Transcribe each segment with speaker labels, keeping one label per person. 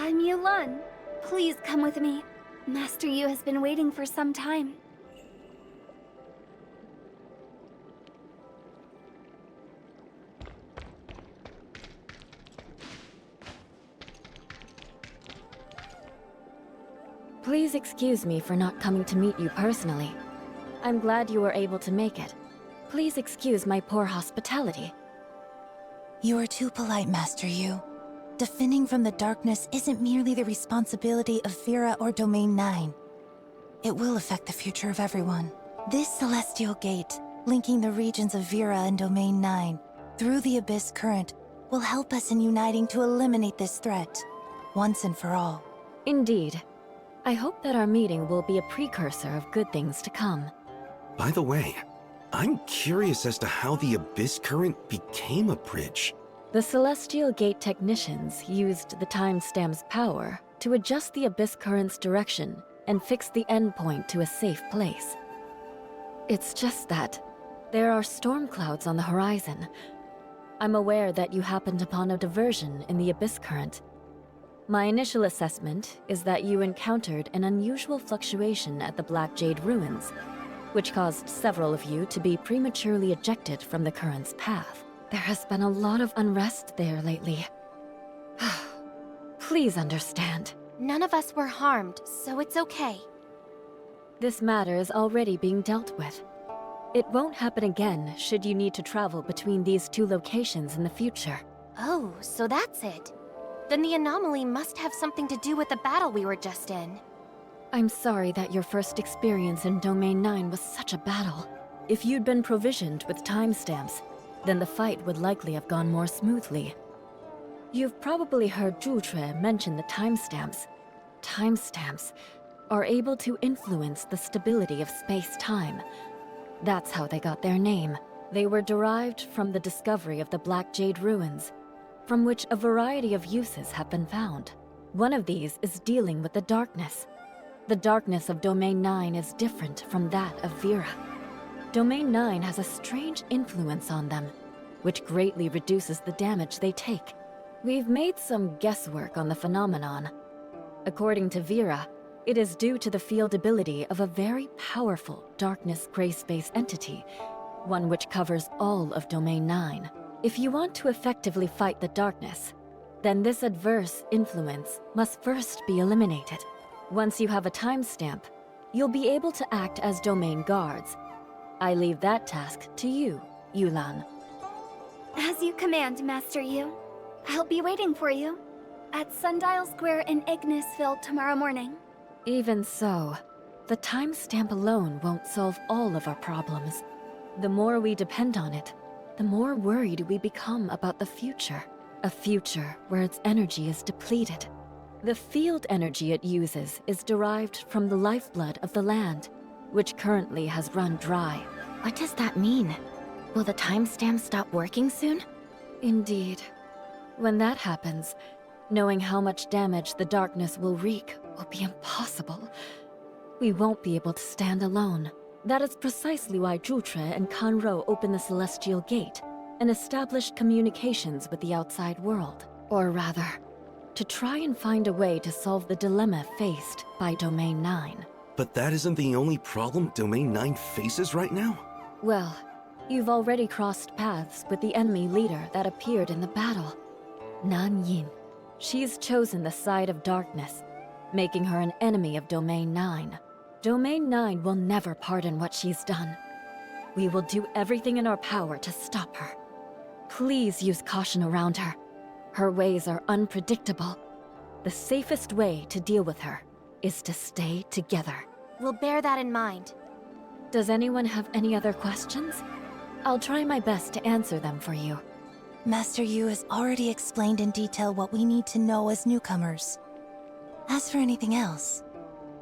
Speaker 1: I'm Yulan. Please come with me. Master Yu has been waiting for some time.
Speaker 2: Please excuse me for not coming to meet you personally. I'm glad you were able to make it. Please excuse my poor hospitality.
Speaker 3: You are too polite, Master Yu. Defending from the darkness isn't merely the responsibility of Vera or Domain 9. It will affect the future of everyone. This celestial gate, linking the regions of Vera and Domain 9 through the Abyss Current, will help us in uniting to eliminate this threat, once and for all.
Speaker 2: Indeed. I hope that our meeting will be a precursor of good things to come.
Speaker 4: By the way, I'm curious as to how the Abyss Current became a bridge.
Speaker 2: The Celestial Gate technicians used the timestamp's power to adjust the Abyss Current's direction and fix the endpoint to a safe place. It's just that there are storm clouds on the horizon. I'm aware that you happened upon a diversion in the Abyss Current. My initial assessment is that you encountered an unusual fluctuation at the Black Jade Ruins, which caused several of you to be prematurely ejected from the current's path. There has been a lot of unrest there lately. Please understand.
Speaker 5: None of us were harmed, so it's okay.
Speaker 2: This matter is already being dealt with. It won't happen again should you need to travel between these two locations in the future.
Speaker 5: Oh, so that's it. Then the anomaly must have something to do with the battle we were just in.
Speaker 2: I'm sorry that your first experience in Domain 9 was such a battle. If you'd been provisioned with timestamps, then the fight would likely have gone more smoothly. You've probably heard Zhu Chui mention the timestamps. Timestamps are able to influence the stability of space-time. That's how they got their name. They were derived from the discovery of the Black Jade Ruins, from which a variety of uses have been found. One of these is dealing with the darkness. The darkness of Domain 9 is different from that of Vera. Domain 9 has a strange influence on them, which greatly reduces the damage they take. We've made some guesswork on the phenomenon. According to Vera, it is due to the field ability of a very powerful darkness gray space entity, one which covers all of Domain 9. If you want to effectively fight the darkness, then this adverse influence must first be eliminated. Once you have a timestamp, you'll be able to act as domain guards. I leave that task to you, Yulan.
Speaker 1: As you command, Master Yu. I'll be waiting for you at Sundial Square in Ignisville tomorrow morning.
Speaker 2: Even so, the timestamp alone won't solve all of our problems. The more we depend on it, the more worried we become about the future. A future where its energy is depleted. The field energy it uses is derived from the lifeblood of the land, which currently has run dry.
Speaker 5: What does that mean? Will the timestamp stop working soon?
Speaker 2: Indeed. When that happens, knowing how much damage the darkness will wreak will be impossible. We won't be able to stand alone. That is precisely why Zhu Chui and Kan Rou opened the Celestial Gate and established communications with the outside world. Or rather, to try and find a way to solve the dilemma faced by Domain 9.
Speaker 4: But that isn't the only problem Domain 9 faces right now?
Speaker 2: Well, you've already crossed paths with the enemy leader that appeared in the battle, Nan Yin. She's chosen the side of darkness, making her an enemy of Domain 9. Domain 9 will never pardon what she's done. We will do everything in our power to stop her. Please use caution around her. Her ways are unpredictable. The safest way to deal with her is to stay together.
Speaker 5: We'll bear that in mind.
Speaker 2: Does anyone have any other questions? I'll try my best to answer them for you.
Speaker 3: Master Yu has already explained in detail what we need to know as newcomers. As for anything else,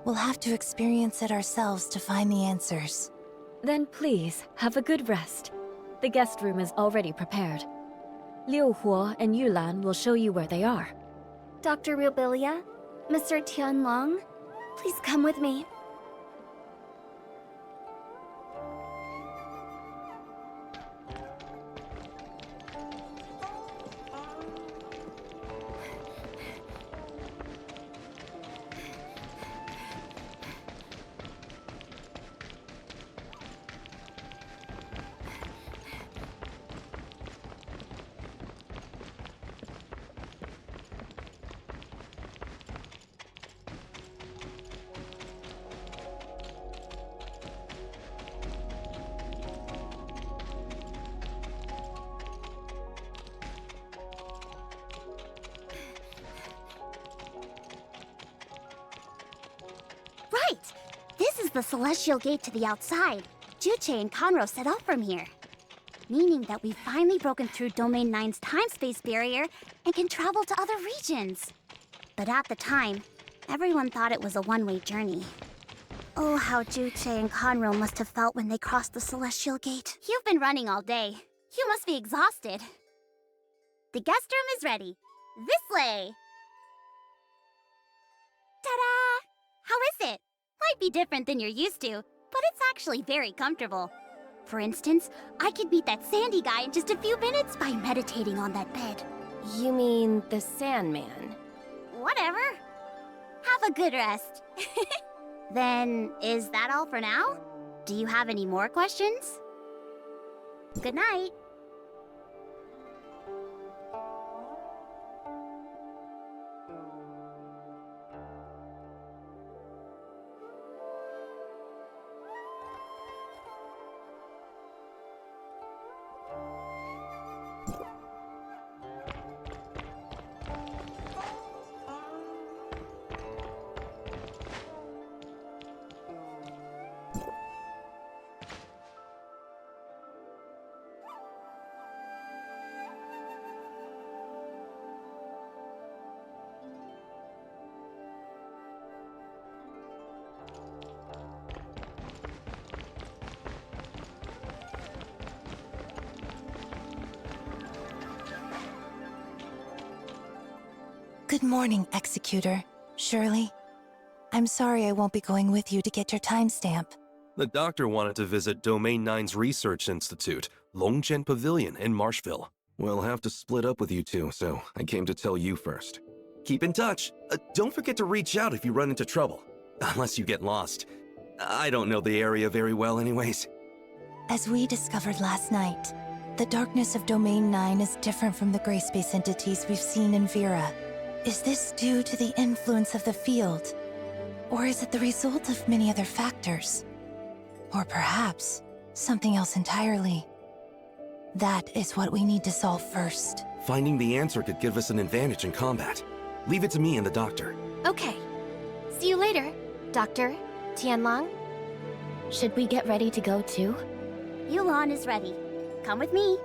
Speaker 3: we'll have to experience it ourselves to find the answers.
Speaker 2: Then please, have a good rest. The guest room is already prepared. Liu Huo and Yulan will show you where they are.
Speaker 1: Dr. Rubilia, Mr. Tianlong, please come with me.
Speaker 6: the celestial gate to the outside, Juche and Conro set off from here. Meaning that we've finally broken through Domain 9's time-space barrier and can travel to other regions. But at the time, everyone thought it was a one-way journey. Oh, how Juche and Conro must have felt when they crossed the celestial gate. You've been running all day. You must be exhausted. The guest room is ready. This way! Ta-da! How is it? Might be different than you're used to, but it's actually very comfortable. For instance, I could beat that Sandy guy in just a few minutes by meditating on that bed.
Speaker 5: You mean the Sandman?
Speaker 6: Whatever. Have a good rest. Then, is that all for now? Do you have any more questions? Good night.
Speaker 3: Good morning, Executor. Shirley. I'm sorry I won't be going with you to get your timestamp.
Speaker 4: The doctor wanted to visit Domain 9's Research Institute, Longjian Pavilion in Marshville. We'll have to split up with you two, so I came to tell you first. Keep in touch. Don't forget to reach out if you run into trouble. Unless you get lost. I don't know the area very well anyways.
Speaker 3: As we discovered last night, the darkness of Domain 9 is different from the gray space entities we've seen in Vera. Is this due to the influence of the field? Or is it the result of many other factors? Or perhaps something else entirely? That is what we need to solve first.
Speaker 4: Finding the answer could give us an advantage in combat. Leave it to me and the doctor.
Speaker 5: Okay. See you later, Doctor Tianlong.
Speaker 2: Should we get ready to go too?
Speaker 6: Yulan is ready. Come with me.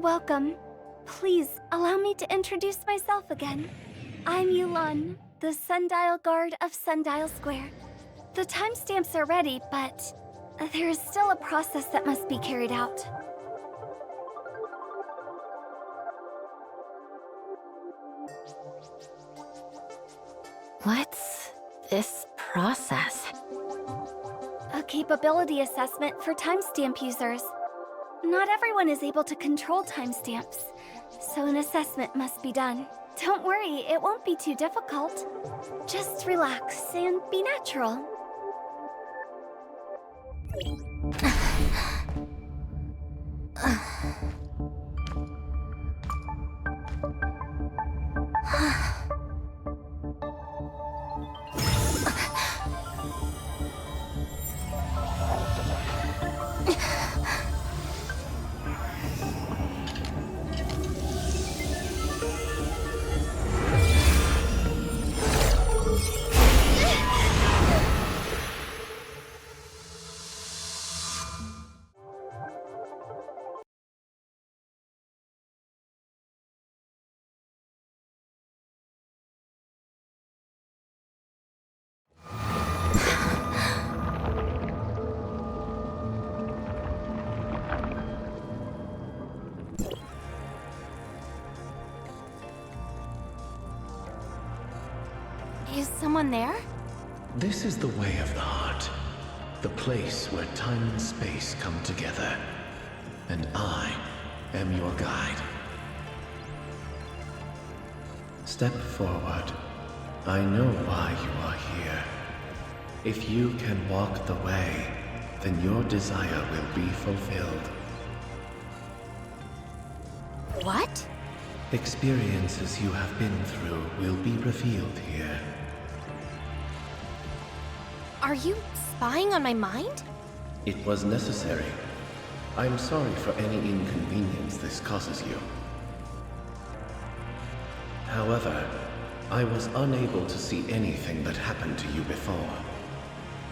Speaker 1: welcome. Please, allow me to introduce myself again. I'm Yulan, the Sundial Guard of Sundial Square. The timestamps are ready, but there is still a process that must be carried out.
Speaker 2: What's this process?
Speaker 1: A capability assessment for timestamp users. Not everyone is able to control timestamps, so an assessment must be done. Don't worry, it won't be too difficult. Just relax and be natural.
Speaker 5: Is someone there?
Speaker 7: This is the way of the heart, the place where time and space come together. And I am your guide. Step forward. I know why you are here. If you can walk the way, then your desire will be fulfilled.
Speaker 5: What?
Speaker 7: Experiences you have been through will be revealed here.
Speaker 5: Are you spying on my mind?
Speaker 7: It was necessary. I'm sorry for any inconvenience this causes you. However, I was unable to see anything that happened to you before.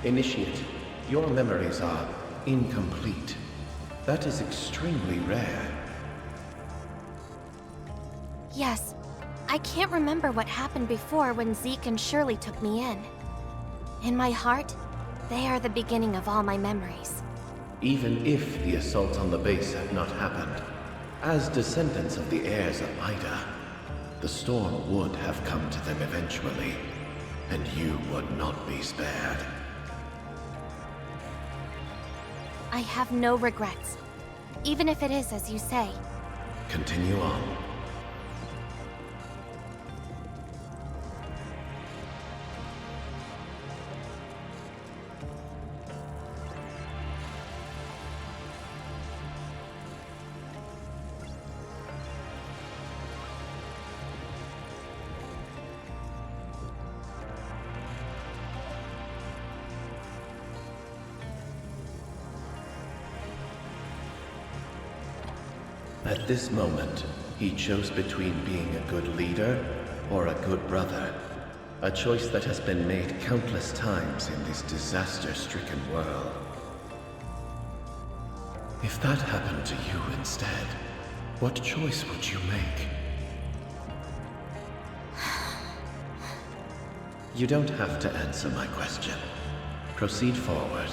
Speaker 7: Initiate, your memories are incomplete. That is extremely rare.
Speaker 5: Yes. I can't remember what happened before when Zeke and Shirley took me in. In my heart, they are the beginning of all my memories.
Speaker 7: Even if the assault on the base had not happened, as descendants of the heirs of Ida, the storm would have come to them eventually, and you would not be spared.
Speaker 5: I have no regrets, even if it is as you say.
Speaker 7: Continue on. At this moment, he chose between being a good leader or a good brother. A choice that has been made countless times in this disaster-stricken world. If that happened to you instead, what choice would you make? You don't have to answer my question. Proceed forward.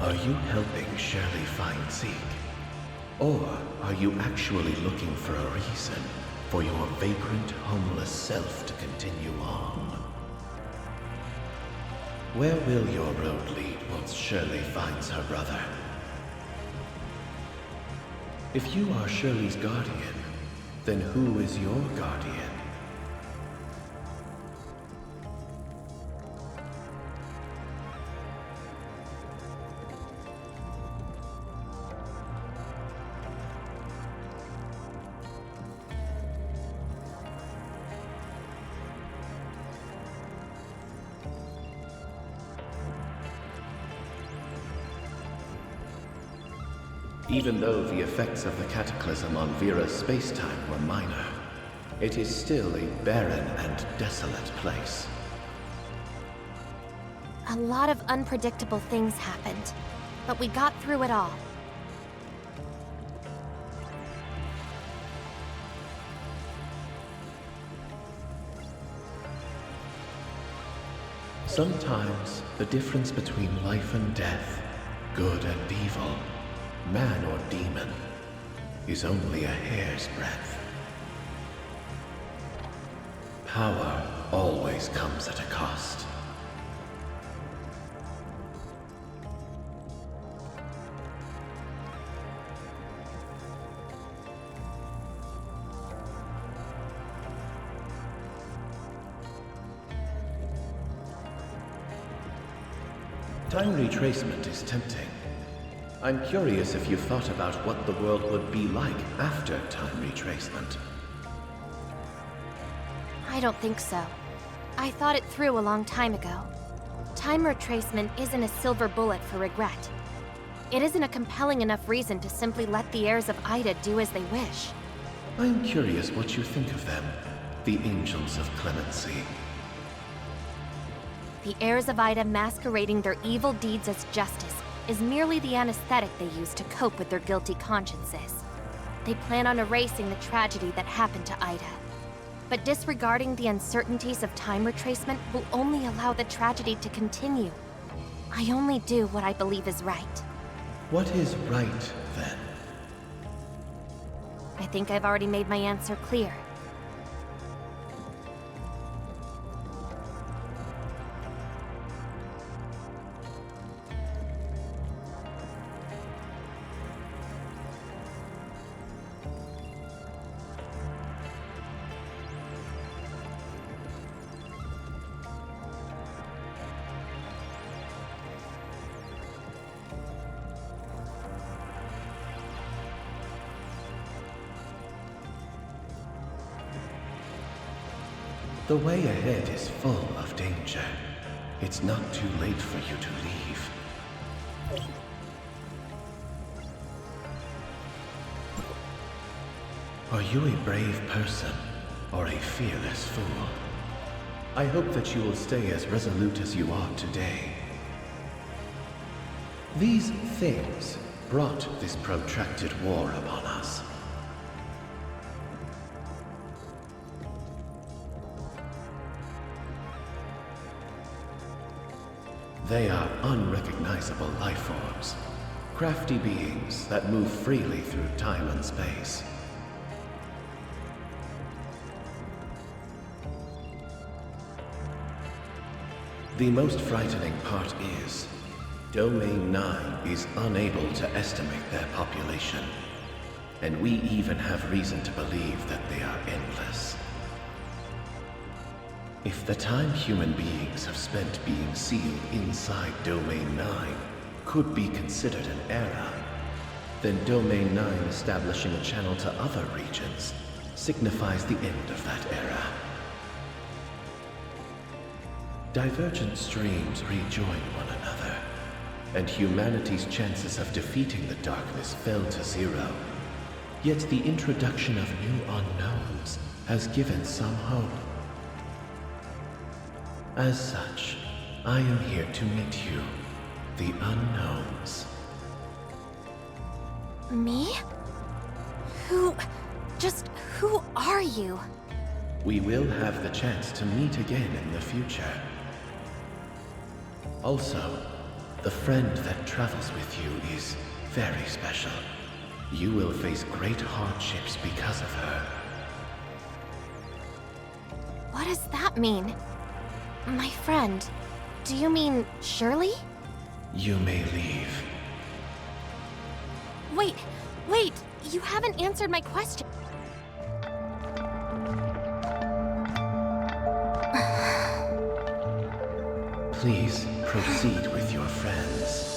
Speaker 7: Are you helping Shirley find Zeke? Or are you actually looking for a reason for your vagrant, homeless self to continue on? Where will your road lead once Shirley finds her brother? If you are Shirley's guardian, then who is your guardian? Even though the effects of the cataclysm on Vera's space-time were minor, it is still a barren and desolate place.
Speaker 5: A lot of unpredictable things happened, but we got through it all.
Speaker 7: Sometimes the difference between life and death, good and evil, man or demon, is only a hair's breadth. Power always comes at a cost. Time retracement is tempting. I'm curious if you've thought about what the world would be like after time retracement.
Speaker 5: I don't think so. I thought it through a long time ago. Time retracement isn't a silver bullet for regret. It isn't a compelling enough reason to simply let the heirs of Ida do as they wish.
Speaker 7: I'm curious what you think of them, the Angels of Clemency.
Speaker 5: The heirs of Ida masquerading their evil deeds as justice is merely the anesthetic they use to cope with their guilty consciences. They plan on erasing the tragedy that happened to Ida. But disregarding the uncertainties of time retracement will only allow the tragedy to continue. I only do what I believe is right.
Speaker 7: What is right, then?
Speaker 5: I think I've already made my answer clear.
Speaker 7: The way ahead is full of danger. It's not too late for you to leave. Are you a brave person or a fearless fool? I hope that you will stay as resolute as you are today. These things brought this protracted war upon us. They are unrecognizable life forms, crafty beings that move freely through time and space. The most frightening part is, Domain 9 is unable to estimate their population, and we even have reason to believe that they are endless. If the time human beings have spent being sealed inside Domain 9 could be considered an era, then Domain 9 establishing a channel to other regions signifies the end of that era. Divergent streams rejoin one another, and humanity's chances of defeating the darkness fell to zero. Yet the introduction of new unknowns has given some hope. As such, I am here to meet you, the unknowns.
Speaker 5: Me? Who are you?
Speaker 7: We will have the chance to meet again in the future. Also, the friend that travels with you is very special. You will face great hardships because of her.
Speaker 5: What does that mean? My friend, do you mean Shirley?
Speaker 7: You may leave.
Speaker 5: Wait, you haven't answered my question.
Speaker 7: Please proceed with your friends.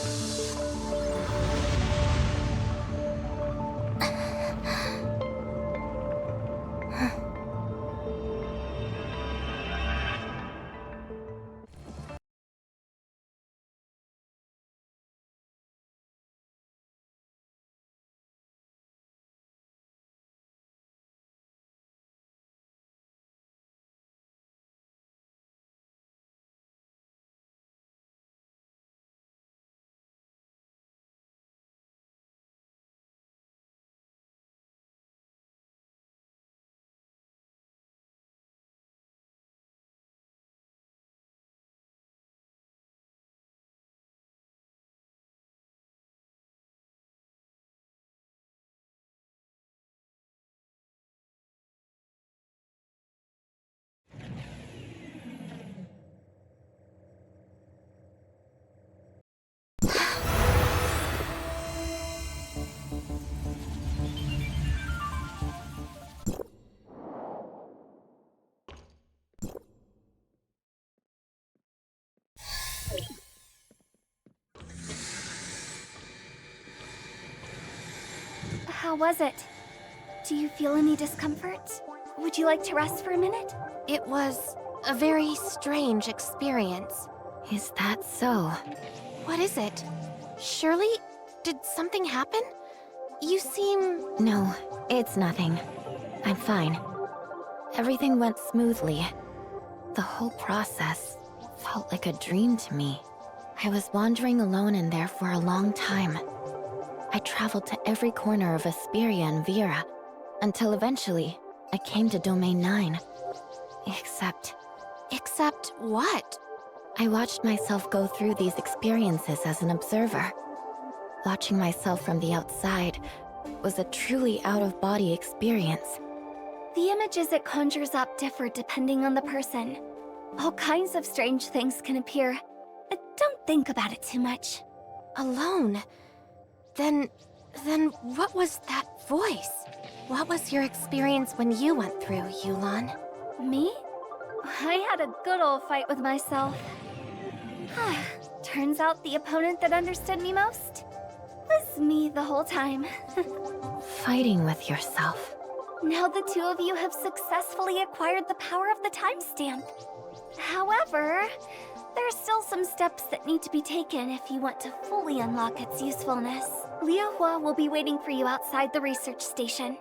Speaker 1: How was it? Do you feel any discomfort? Would you like to rest for a minute?
Speaker 5: It was a very strange experience.
Speaker 2: Is that so?
Speaker 5: What is it? Shirley, did something happen? You seem...
Speaker 2: No, it's nothing. I'm fine. Everything went smoothly. The whole process felt like a dream to me. I was wandering alone in there for a long time. I traveled to every corner of Asperia and Vera, until eventually, I came to Domain 9. Except
Speaker 5: what?
Speaker 2: I watched myself go through these experiences as an observer. Watching myself from the outside was a truly out-of-body experience.
Speaker 1: The images it conjures up differ depending on the person. All kinds of strange things can appear. Don't think about it too much.
Speaker 5: Alone? Then what was that voice? What was your experience when you went through, Yulan?
Speaker 1: Me? I had a good old fight with myself. Turns out the opponent that understood me most was me the whole time.
Speaker 2: Fighting with yourself.
Speaker 1: Now the two of you have successfully acquired the power of the timestamp. However, there are still some steps that need to be taken if you want to fully unlock its usefulness. Liu Hua will be waiting for you outside the research station.